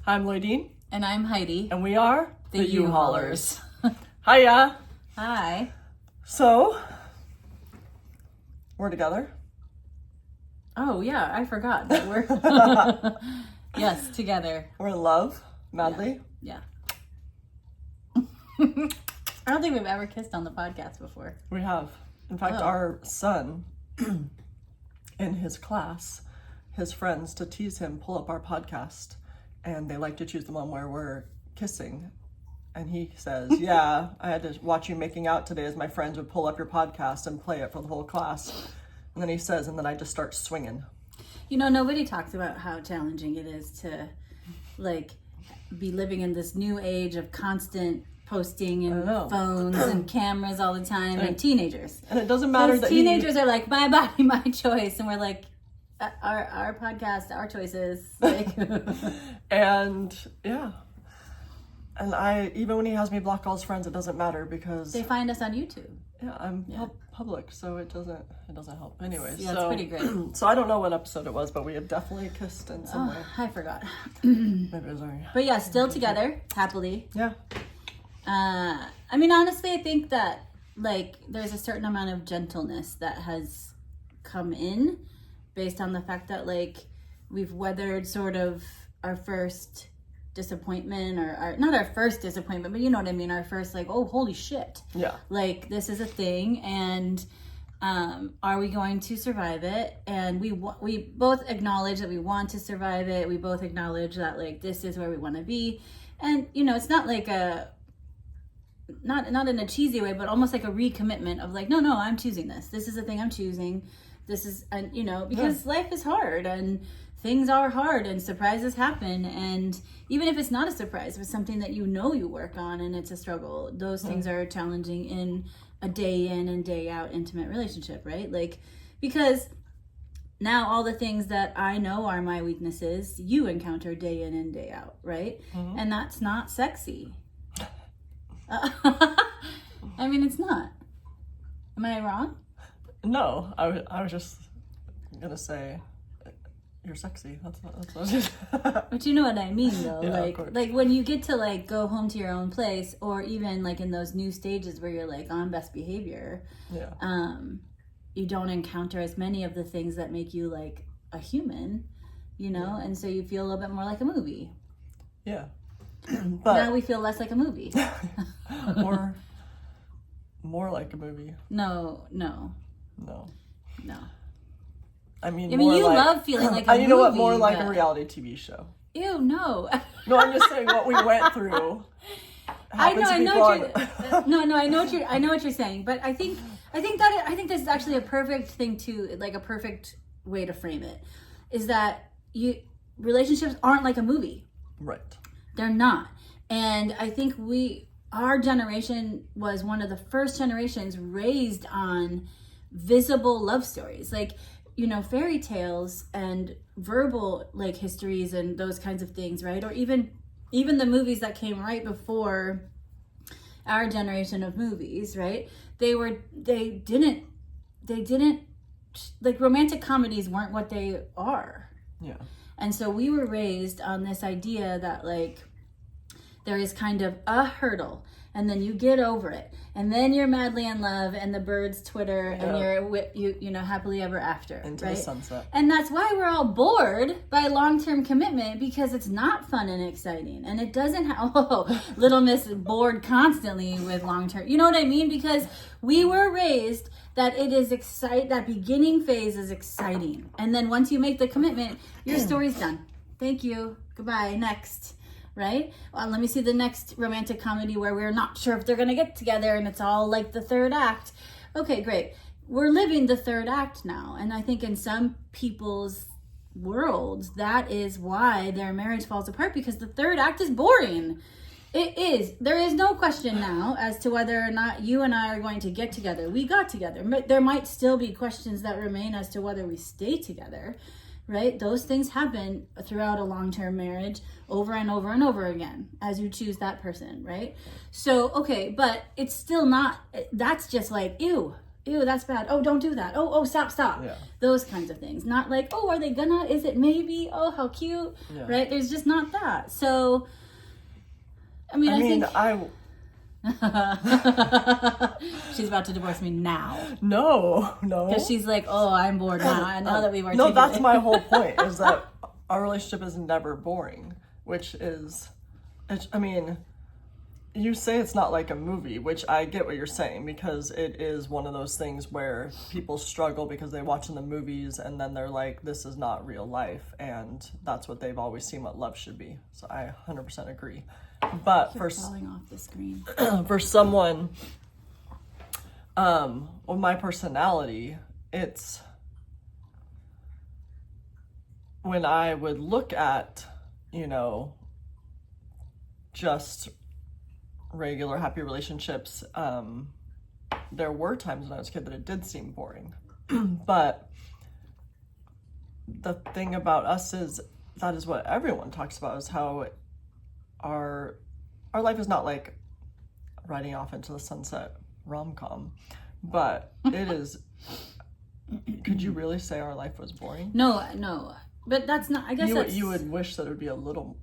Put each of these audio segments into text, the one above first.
I'm Loydeen. And I'm Heidi. And we are the U-Haulers. Hiya. Hi. So, we're together. Oh, yeah, I forgot that we're... Yes, together. We're in love, madly. Yeah. I don't think we've ever kissed on the podcast before. We have. In fact, our son, in his class, his friends, to tease him, pull up our podcast, and they like to choose the one where we're kissing. And he says, yeah, I had to watch you making out today as my friends would pull up your podcast and play it for the whole class. And then he says, and then I just start swinging. You know, nobody talks about how challenging it is to, be living in this new age of constant posting and phones and cameras all the time, and teenagers. And it doesn't matter that teenagers are like, my body, my choice. And we're like, our podcast, our choices. And yeah. And even when he has me block all his friends, it doesn't matter because they find us on YouTube. Yeah, I'm public, so it doesn't help. Anyways, yeah, it's pretty great. So I don't know what episode it was, but we have definitely kissed in some way. I forgot. Maybe it was already. But yeah, still together, happily. Yeah. I mean, honestly, I think that there's a certain amount of gentleness that has come in based on the fact that we've weathered sort of our first disappointment, or not our first disappointment, but you know what I mean, our first oh, holy shit. Yeah. This is a thing, and are we going to survive it? And we both acknowledge that we want to survive it. We both acknowledge that this is where we want to be. And it's not not in a cheesy way, but almost like a recommitment of no, I'm choosing this. This is the thing I'm choosing. This is, and because life is hard and things are hard and surprises happen. And even if it's not a surprise, if it's something that you work on and it's a struggle, those things are challenging in a day in and day out intimate relationship, right? Because now all the things that I know are my weaknesses, you encounter day in and day out, right? Mm-hmm. And that's not sexy. I mean, it's not. Am I wrong? No, I was just gonna say you're sexy. That's what I was just... But you know what I mean, though. Yeah, when you get to go home to your own place, or even in those new stages where you're on best behavior. Yeah. You don't encounter as many of the things that make you a human, and so you feel a little bit more like a movie. Yeah. But now we feel less like a movie. Or more like a movie. No. I mean, you love feeling like a movie. You know what? More like a reality TV show. Ew, no. No, I'm just saying what we went through. I know what you're saying, but I think this is actually a perfect thing to a perfect way to frame it, is that relationships aren't like a movie. Right. They're not. And I think our generation was one of the first generations raised on visible love stories. Fairy tales and verbal histories and those kinds of things, right? Or even the movies that came right before our generation of movies, right? They didn't romantic comedies weren't what they are. Yeah. And so we were raised on this idea that there is kind of a hurdle, and then you get over it, and then you're madly in love, and the birds twitter, and you're happily ever after, into right? the sunset. And that's why we're all bored by long-term commitment, because it's not fun and exciting, and it doesn't have little miss bored constantly with long-term. You know what I mean? Because we were raised that it is that beginning phase is exciting, and then once you make the commitment, your story's done. Thank you. Goodbye. Next. Right? Well, let me see the next romantic comedy where we're not sure if they're going to get together and it's all the third act. Okay, great. We're living the third act now. And I think in some people's worlds, that is why their marriage falls apart, because the third act is boring. It is. There is no question now as to whether or not you and I are going to get together. We got together. There might still be questions that remain as to whether we stay together. Right? Those things happen throughout a long-term marriage over and over and over again as you choose that person, right? So, okay, but it's still not, that's just ew. ew, that's bad. Oh, don't do that. Oh, stop. Yeah. Those kinds of things. Not like, oh, are they gonna? Is it maybe? Oh, how cute. Yeah. Right? There's just not that. So, I think... She's about to divorce me now. No. Because she's like, oh, I'm bored now. And now that we've No, that's my whole point, is that our relationship is never boring, which is, I mean, you say it's not like a movie, which I get what you're saying, because it is one of those things where people struggle because they watch in the movies and then they're like, this is not real life, and that's what they've always seen what love should be. So I 100% agree. But You're falling off the screen. For someone with my personality, it's when I would look at, just regular happy relationships, there were times when I was a kid that it did seem boring. But the thing about us is, that is what everyone talks about, is how our life is not like riding off into the sunset rom-com, but it is. Could you really say our life was boring? No, but that's not, I guess you would wish that it would be a little.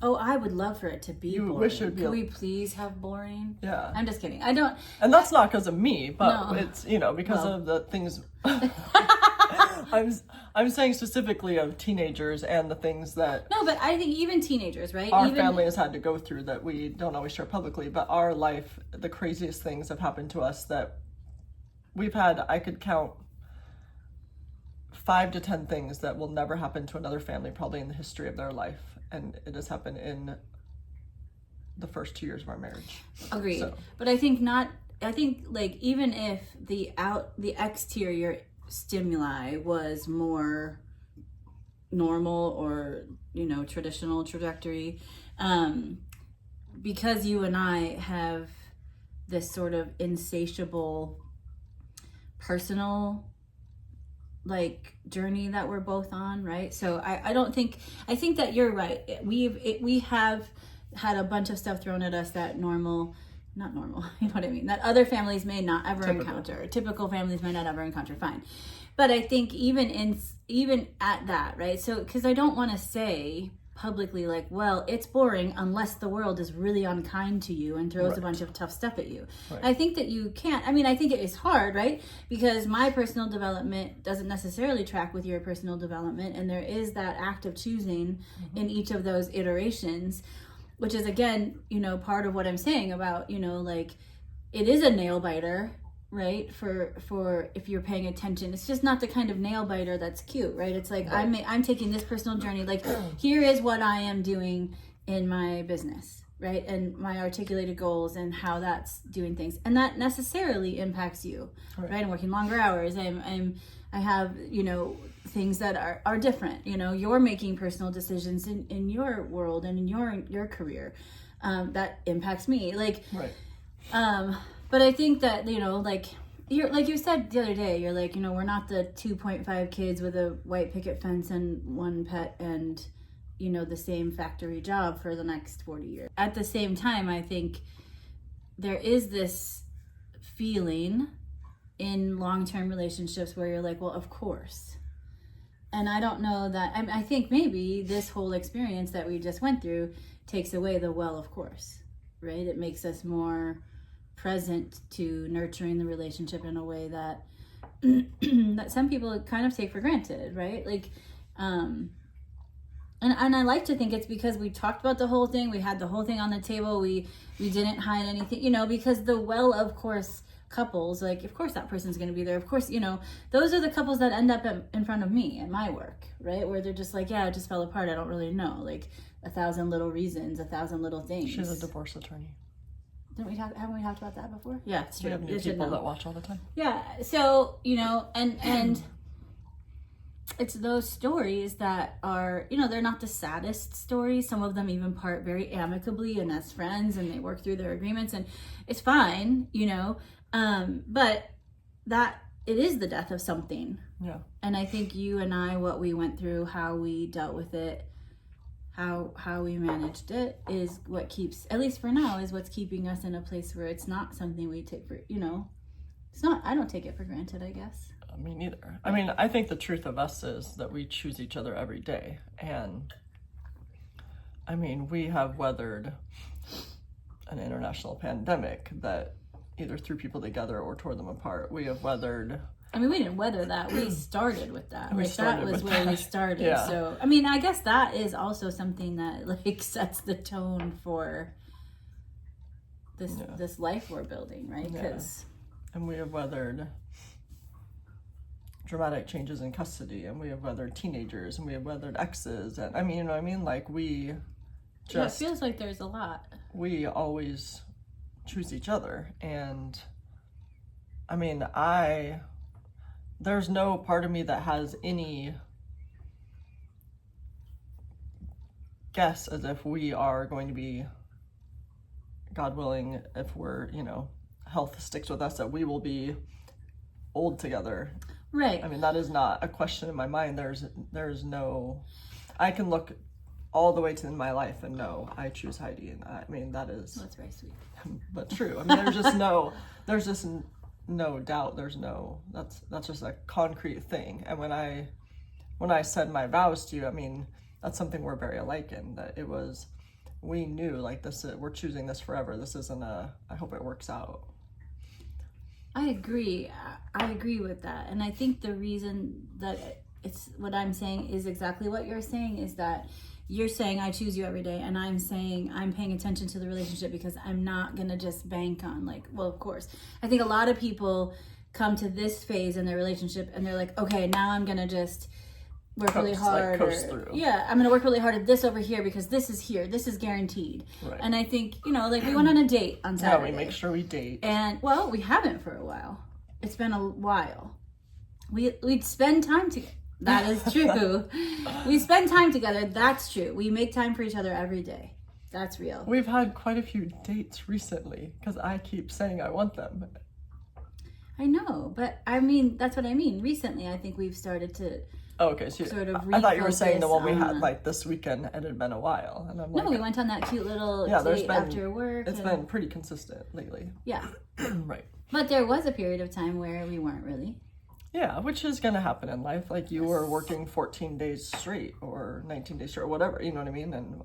Oh, I would love for it to be boring. Wish it would be. Could we please have boring? Yeah. I'm just kidding. I don't. And that's not because of me, but No. it's because of the things. I'm saying specifically of teenagers and the things that. No, but I think even teenagers, right? Our family has had to go through that we don't always share publicly, but our life, the craziest things have happened to us that we've had. I could count 5 to 10 things that will never happen to another family probably in the history of their life, and it has happened in the first 2 years of our marriage. Agreed. So. But I think like even if the exterior stimuli was more normal or traditional trajectory, because you and I have this sort of insatiable personal journey that we're both on, right? So I think that you're right. We have had a bunch of stuff thrown at us that not normal, you know what I mean, that other families may not ever encounter. Typical families may not ever encounter. Fine. But I think even at that, right? So, because I don't want to say publicly well, it's boring unless the world is really unkind to you and throws a bunch of tough stuff at you. Right. I think that you can't. I think it is hard, right? Because my personal development doesn't necessarily track with your personal development, and there is that act of choosing in each of those iterations, which is again, part of what I'm saying about, it is a nail biter, right? For if you're paying attention, it's just not the kind of nail biter that's cute, right? It's like, right. I'm taking this personal journey, here is what I am doing in my business, right? And my articulated goals and how that's doing things, and that necessarily impacts you, right? I'm working longer hours. I have things that are different. You're making personal decisions in your world and in your career, that impacts me. Right. But I think that, you're like you said the other day, you're like, we're not the 2.5 kids with a white picket fence and one pet and, the same factory job for the next 40 years. At the same time, I think there is this feeling in long-term relationships where you're like, well, of course. And I don't know that, I think maybe this whole experience that we just went through takes away the well, of course, right? It makes us more present to nurturing the relationship in a way that that some people kind of take for granted, right? And I like to think it's because we talked about the whole thing, we had the whole thing on the table, we didn't hide anything, because the well, of course, couples, of course that person's going to be there, of course, those are the couples that end up in front of me at my work, right? Where they're just like, yeah, it just fell apart, I don't really know, 1,000 little reasons, 1,000 little things. She's a divorce attorney. Haven't we talked about that before? Yeah, it's true. We have new people that watch all the time. Yeah, so, and it's those stories that are, they're not the saddest stories. Some of them even part very amicably and as friends, and they work through their agreements, and it's fine, but that it is the death of something. Yeah. And I think you and I, what we went through, how we dealt with it, how we managed it is what keeps, at least for now, is what's keeping us in a place where it's not something we take for, It's not, I don't take it for granted, I guess. Me neither. I mean, I think the truth of us is that we choose each other every day. And I mean, we have weathered an international pandemic that either threw people together or tore them apart. We have weathered... I mean, we didn't weather that. We started with that. Like, that was where we started. Yeah. So, I mean, I guess that is also something that, like, sets the tone for this life we're building, right? Because... And we have weathered dramatic changes in custody, and we have weathered teenagers, and we have weathered exes, and I mean, you know what I mean? Like, we just... it feels like there's a lot. We always choose each other, and I mean, there's no part of me that has any guess as if we are going to be, God willing, if we're, you know, health sticks with us, that we will be old together. Right. I mean, that is not a question in my mind. There's no, I can look all the way to my life and know I choose Heidi, and I mean, that's very sweet. But true. I mean, there's just no doubt. That's just a concrete thing. And when I said my vows to you, I mean, that's something we're very alike in, that we knew, like, we're choosing this forever. This isn't I hope it works out. I agree with that. And I think the reason that it's what I'm saying is exactly what you're saying, is that you're saying I choose you every day, and I'm saying I'm paying attention to the relationship because I'm not going to just bank on, like, well, of course. I think a lot of people come to this phase in their relationship and they're like, okay, now I'm going to just work really hard. Like, coast through. Yeah, I'm going to work really hard at this over here because this is here. This is guaranteed. Right. And I think, you know, like, we went on a date on Saturday. Yeah, we make sure we date. And, well, we haven't for a while. It's been a while. We'd spend time together. That is true. We spend time together. That's true. We make time for each other every day. That's real. We've had quite a few dates recently because I keep saying I want them. I know, but I mean, that's what I mean. Recently, I think we've started to okay, so sort of I thought you were saying the one we had, on... like, this weekend, and it had been a while. And I'm like, no, we went on that cute little date after work. It's been pretty consistent lately. Yeah. Right. But there was a period of time where we weren't really. Yeah, which is going to happen in life. Like, you were working 14 days straight or 19 days straight or whatever, you know what I mean? And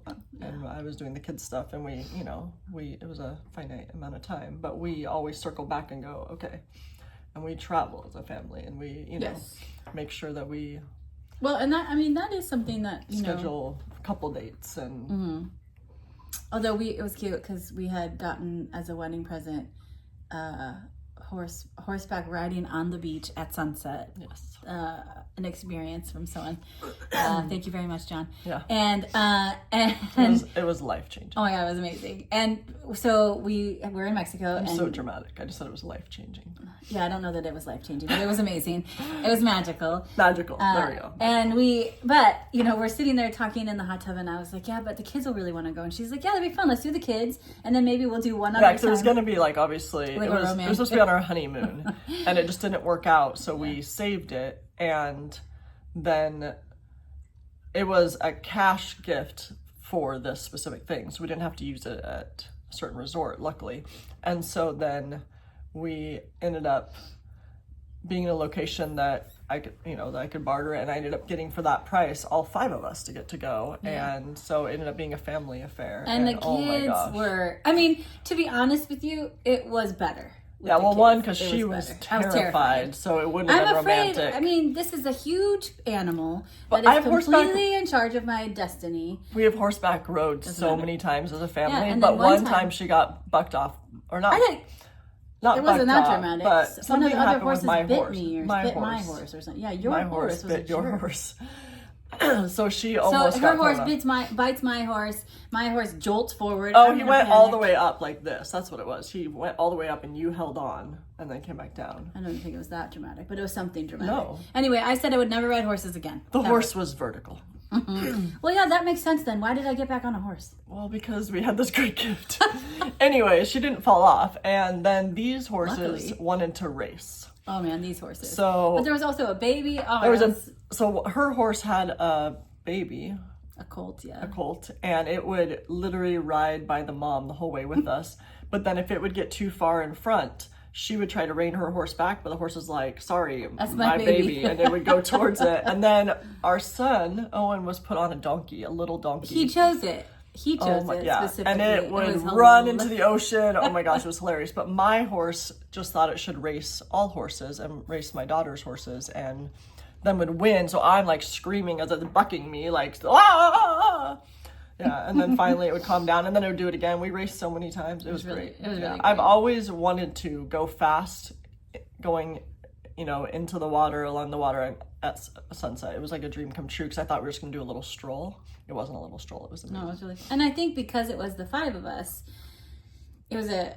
I was doing the kids stuff, and we, you know, it was a finite amount of time, but we always circle back and go, okay. And we travel as a family, and we, you know, make sure that we... Well, and that, I mean, that is something that, you schedule a couple dates and... Mm-hmm. Although it was cute because we had gotten as a wedding present horseback riding on the beach at sunset. Yes. An experience from someone. Thank you very much, John. Yeah. And it was life-changing. Oh my God, it was amazing. And so we're in Mexico. I'm so dramatic. I just said it was life-changing. Yeah, I don't know that it was life-changing, but it was amazing. It was magical. Magical. There we go. And but, you know, we're sitting there talking in the hot tub, and I was like, yeah, but the kids will really want to go. And she's like, yeah, that'd be fun. Let's do the kids. And then maybe we'll do one other time. Yeah, there's going to be, like, obviously, like it was supposed to be on our honeymoon, and it just didn't work out, so we saved it, and then it was a cash gift for this specific thing, so we didn't have to use it at a certain resort, luckily. And so then we ended up being in a location that I could barter, and I ended up getting, for that price, all 5 of us to get to go. Yeah. And so it ended up being a family affair. And the kids were, I mean, to be honest with you, it was better. Yeah, well, one, because she was terrified, so it wouldn't have been romantic. I mean, this is a huge animal that is completely in charge of my destiny. We have horseback rode so many times as a family, but one time she got bucked off, or not. It wasn't that dramatic. But one of the other horses bit me or bit my horse or something. Yeah, your horse bit your horse. So she almost her horse bites my horse. My horse jolts forward. Oh, he went all the way up like this. That's what it was. He went all the way up, and you held on and then came back down. I don't think it was that dramatic, but it was something dramatic. No. Anyway, I said I would never ride horses again. The horse was vertical. Mm-hmm. Well, yeah, that makes sense then. Why did I get back on a horse? Well, because we had this great gift. Anyway, she didn't fall off, and then these horses wanted to race. Oh man, these horses. But there was also a baby. So her horse had a baby. A colt, yeah. A colt, and it would literally ride by the mom the whole way with us. But then if it would get too far in front, she would try to rein her horse back, but the horse was like, sorry, that's my baby. And it would go towards it. And then our son, Owen, was put on a donkey, a little donkey. He chose it. He chose it specifically. And it would run into the ocean. Oh my gosh, it was hilarious. But my horse just thought it should race all horses and race my daughter's horses and then would win. So I'm like screaming as it's bucking me, like, ah! Yeah, and then finally it would calm down, and then it would do it again. We raced so many times. It was great. It was really great. I've always wanted to go fast, going, into the water, along the water at sunset. It was like a dream come true because I thought we were just going to do a little stroll. It wasn't a little stroll. It was amazing. No, it was really, and I think because it was the 5 of us, it was the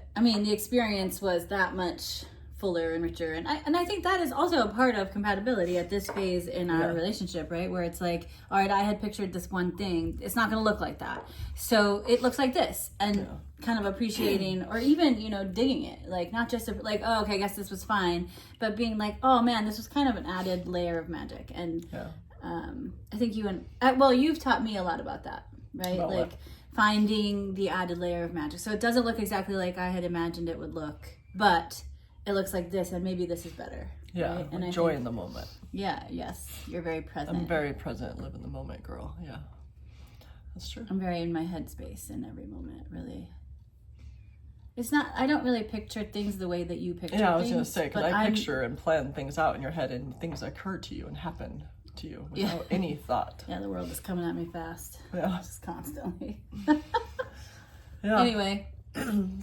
experience was that much fuller and richer, and I think that is also a part of compatibility at this phase in our relationship, right? Where it's like, all right, I had pictured this one thing, it's not going to look like that, so it looks like this, and kind of appreciating or even digging it, like not just like, oh, okay, I guess this was fine, but being like, oh man, this was kind of an added layer of magic. And I think you've taught me a lot about that, right? About like what? Finding the added layer of magic, so it doesn't look exactly like I had imagined it would look, but it looks like this, and maybe this is better. Yeah, right? And joy in the moment. Yeah, yes, you're very present. I'm very present, live in the moment, girl. Yeah, that's true. I'm very in my headspace in every moment, really. It's not, I don't really picture things the way that you picture things. Yeah, I was going to say, because I picture and plan things out in your head, and things occur to you and happen to you without any thought. Yeah, the world is coming at me fast. Yeah. Just constantly. Yeah. Anyway.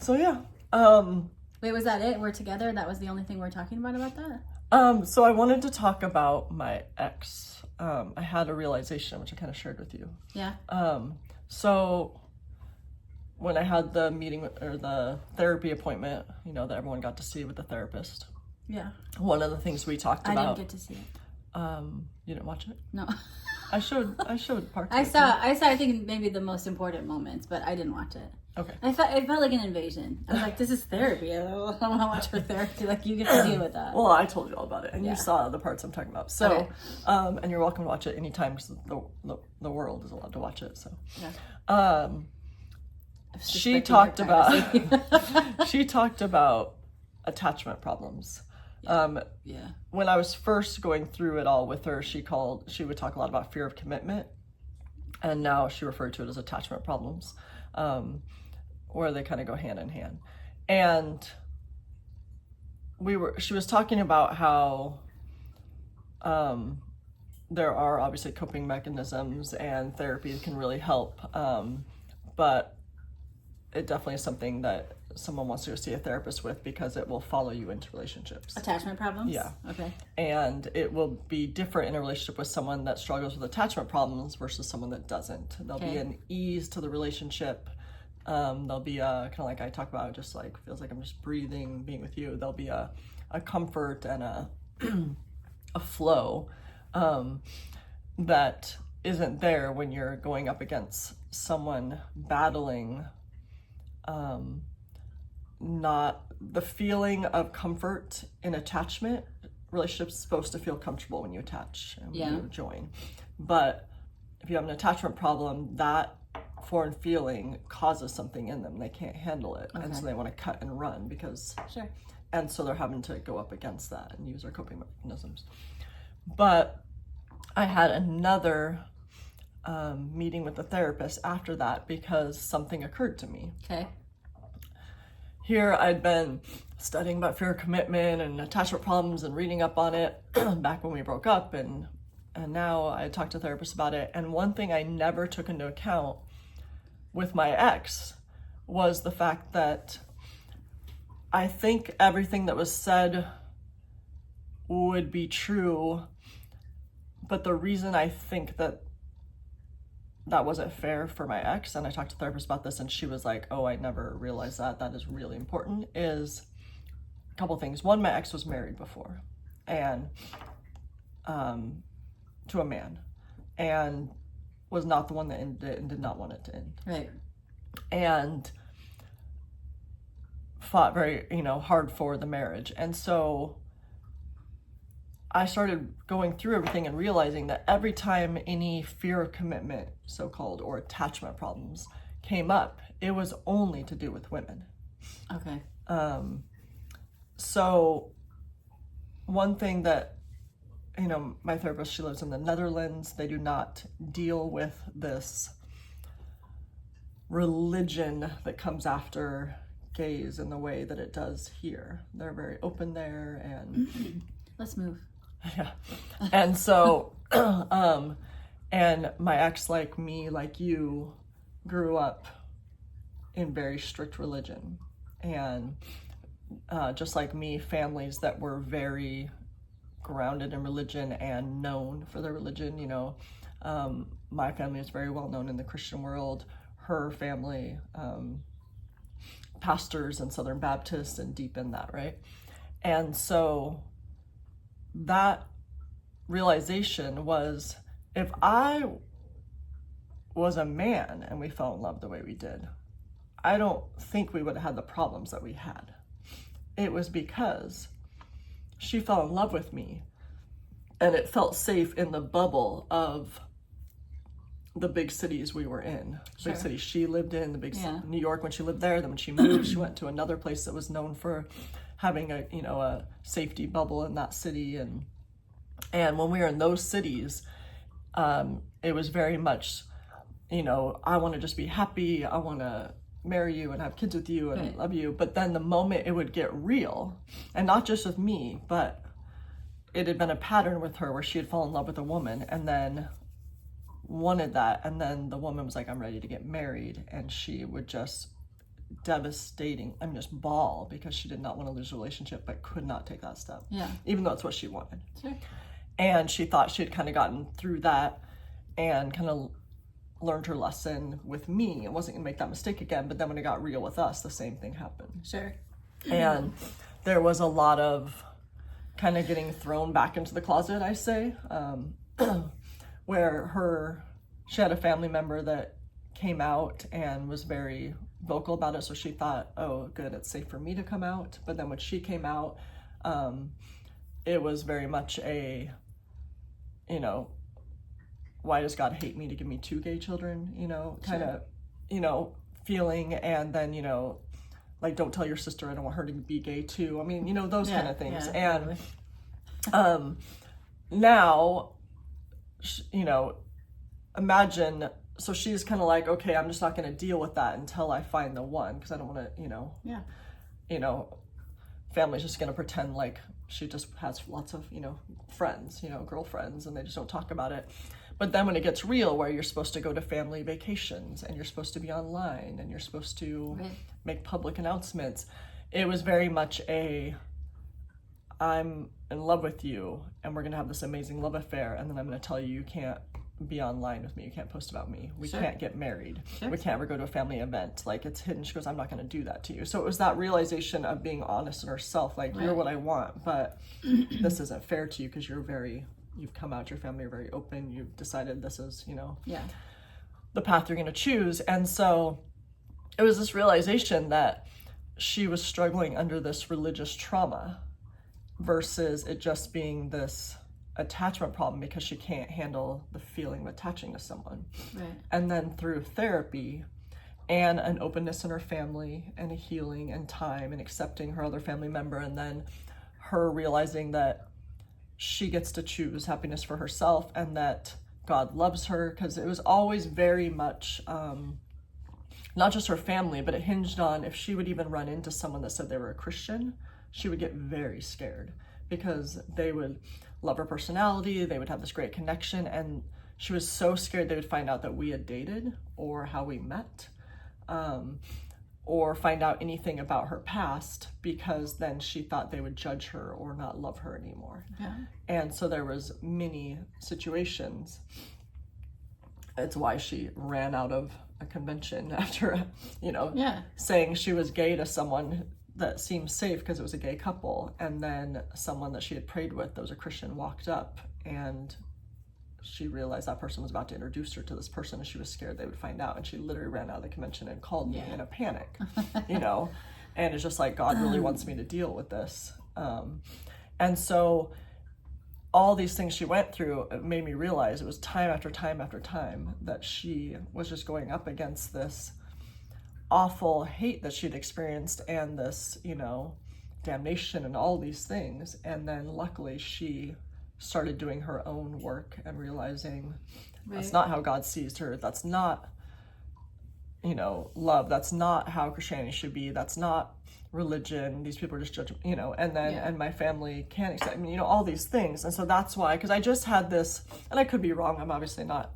So, yeah. Wait, was that it? We're together? That was the only thing we're talking about that? So I wanted to talk about my ex. I had a realization, which I kind of shared with you. Yeah. So when I had the meeting or the therapy appointment, that everyone got to see with the therapist. Yeah. One of the things we talked about. I didn't get to see it. You didn't watch it? No. I showed parts. I saw. I think maybe the most important moments, but I didn't watch it. Okay. It felt like an invasion. I was like, this is therapy. I don't want to watch her therapy. Like, you get to deal with that. Well, I told you all about it, and you saw the parts I'm talking about. So, okay. And you're welcome to watch it anytime, because the world is allowed to watch it. So, yeah. She talked about attachment problems. Yeah. When I was first going through it all with her, she would talk a lot about fear of commitment, and now she referred to it as attachment problems, where they kind of go hand in hand. And she was talking about how there are obviously coping mechanisms, and therapy can really help, but it definitely is something that someone wants to go see a therapist with, because it will follow you into relationships. Attachment problems? Yeah. Okay. And it will be different in a relationship with someone that struggles with attachment problems versus someone that doesn't. There'll be an ease to the relationship. There'll be a, kind of like I talk about, just like feels like I'm just breathing, being with you. There'll be a comfort and a flow that isn't there when you're going up against someone battling not the feeling of comfort in attachment. Relationships supposed to feel comfortable when you attach and when you join, but if you have an attachment problem, that foreign feeling causes something in them. They can't handle it, and so they want to cut and run, because and so they're having to go up against that and use their coping mechanisms. But I had another meeting with the therapist after that, because something occurred to me. Okay. Here I'd been studying about fear of commitment and attachment problems and reading up on it back when we broke up, and now I talked to a therapist about it. And one thing I never took into account with my ex was the fact that I think everything that was said would be true, but the reason I think that wasn't fair for my ex, and I talked to a therapist about this, and she was like, oh, I never realized that is really important, is a couple things. One, my ex was married before, and to a man, and was not the one that ended it and did not want it to end. Right. And fought very, hard for the marriage. And so I started going through everything and realizing that every time any fear of commitment, so-called, or attachment problems came up, it was only to do with women. Okay. so one thing that, you know, my therapist, she lives in the Netherlands. They do not deal with this religion that comes after gays in the way that it does here. They're very open there, and let's move. Yeah. And so, and my ex, like me, like you, grew up in very strict religion. And just like me, families that were very grounded in religion and known for their religion, you know. My family is very well known in the Christian world. Her family, pastors and Southern Baptists and deep in that, right? And so that realization was, if I was a man and we fell in love the way we did, I don't think we would have had the problems that we had. It was because she fell in love with me and it felt safe in the bubble of the big cities we were in. Sure. Big cities she lived in, the big New York when she lived there. Then when she moved, she went to another place that was known for having a, you know, a safety bubble in that city. And when we were in those cities, it was very much, you know, I want to just be happy. I want to marry you and have kids with you and love you. But then the moment it would get real, and not just with me, but it had been a pattern with her where she had fallen in love with a woman and then wanted that, and then the woman was like, I'm ready to get married, and she would just just bawl because she did not want to lose the relationship but could not take that step, even though it's what she wanted. Sure. And she thought she had kind of gotten through that and kind of learned her lesson with me and wasn't gonna make that mistake again. But then when it got real with us, the same thing happened. Sure. And there was a lot of kind of getting thrown back into the closet, I say, where she had a family member that came out and was very vocal about it. So she thought, oh, good, it's safe for me to come out. But then when she came out, it was very much a, you know, why does God hate me to give me 2 gay children, you know, kind of, you know, feeling. And then, you know, like, don't tell your sister I don't want her to be gay too. I mean, you know, those kind of things. And now, you know, imagine, so she's kind of like, okay, I'm just not going to deal with that until I find the one, because I don't want to, you know, family's just going to pretend like she just has lots of, you know, friends, you know, girlfriends, and they just don't talk about it. But then when it gets real, where you're supposed to go to family vacations and you're supposed to be online and you're supposed to make public announcements, it was very much a, I'm in love with you and we're going to have this amazing love affair, and then I'm going to tell you you can't be online with me, you can't post about me, we can't get married, we can't ever go to a family event, like, it's hidden. She goes, I'm not going to do that to you. So it was that realization of being honest in herself, like, you're what I want, but this isn't fair to you because you've come out, your family are very open, you've decided this is, you know, the path you're going to choose. And so it was this realization that she was struggling under this religious trauma versus it just being this attachment problem because she can't handle the feeling of attaching to someone. And then through therapy and an openness in her family and a healing and time and accepting her other family member, and then her realizing that she gets to choose happiness for herself and that God loves her, because it was always very much not just her family, but it hinged on if she would even run into someone that said they were a Christian, she would get very scared because they would love her personality, they would have this great connection, and she was so scared they would find out that we had dated or how we met, or find out anything about her past, because then she thought they would judge her or not love her anymore. And so there was many situations. It's why she ran out of a convention after, you know, saying she was gay to someone that seemed safe because it was a gay couple, and then someone that she had prayed with that was a Christian walked up, and she realized that person was about to introduce her to this person, and she was scared they would find out, and she literally ran out of the convention and called me in a panic, you know, and it's just like, God really wants me to deal with this. And so all these things she went through, it made me realize it was time after time after time that she was just going up against this awful hate that she'd experienced and this, you know, damnation and all these things. And then luckily she started doing her own work and realizing that's not how God sees her. That's not, you know, love. That's not how Christianity should be. That's not religion. These people are just judging, you know, and then, and my family can't accept me, you know, all these things. And so that's why, because I just had this, and I could be wrong. I'm obviously not,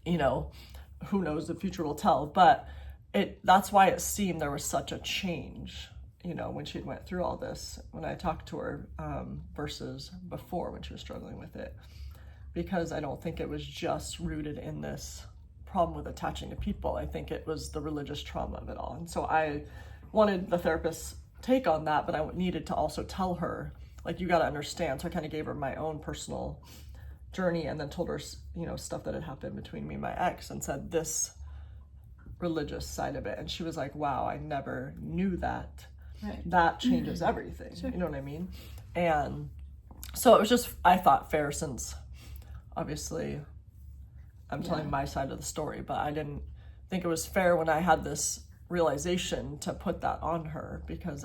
you know, who knows, the future will tell, but that's why it seemed there was such a change, you know, when she went through all this, when I talked to her, versus before when she was struggling with it, because I don't think it was just rooted in this problem with attaching to people. I think it was the religious trauma of it all. And so I wanted the therapist's take on that, but I needed to also tell her, like, you got to understand. So I kind of gave her my own personal journey, and then told her, you know, stuff that had happened between me and my ex, and said this religious side of it. And she was like, wow, I never knew that. Right. That changes everything. Sure. You know what I mean? And so it was just, I thought, fair, since obviously I'm telling my side of the story, but I didn't think it was fair when I had this realization to put that on her, because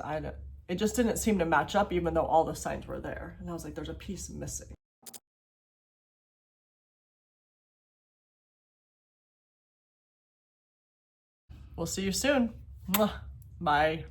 it just didn't seem to match up, even though all the signs were there. And I was like, there's a piece missing. We'll see you soon. Bye.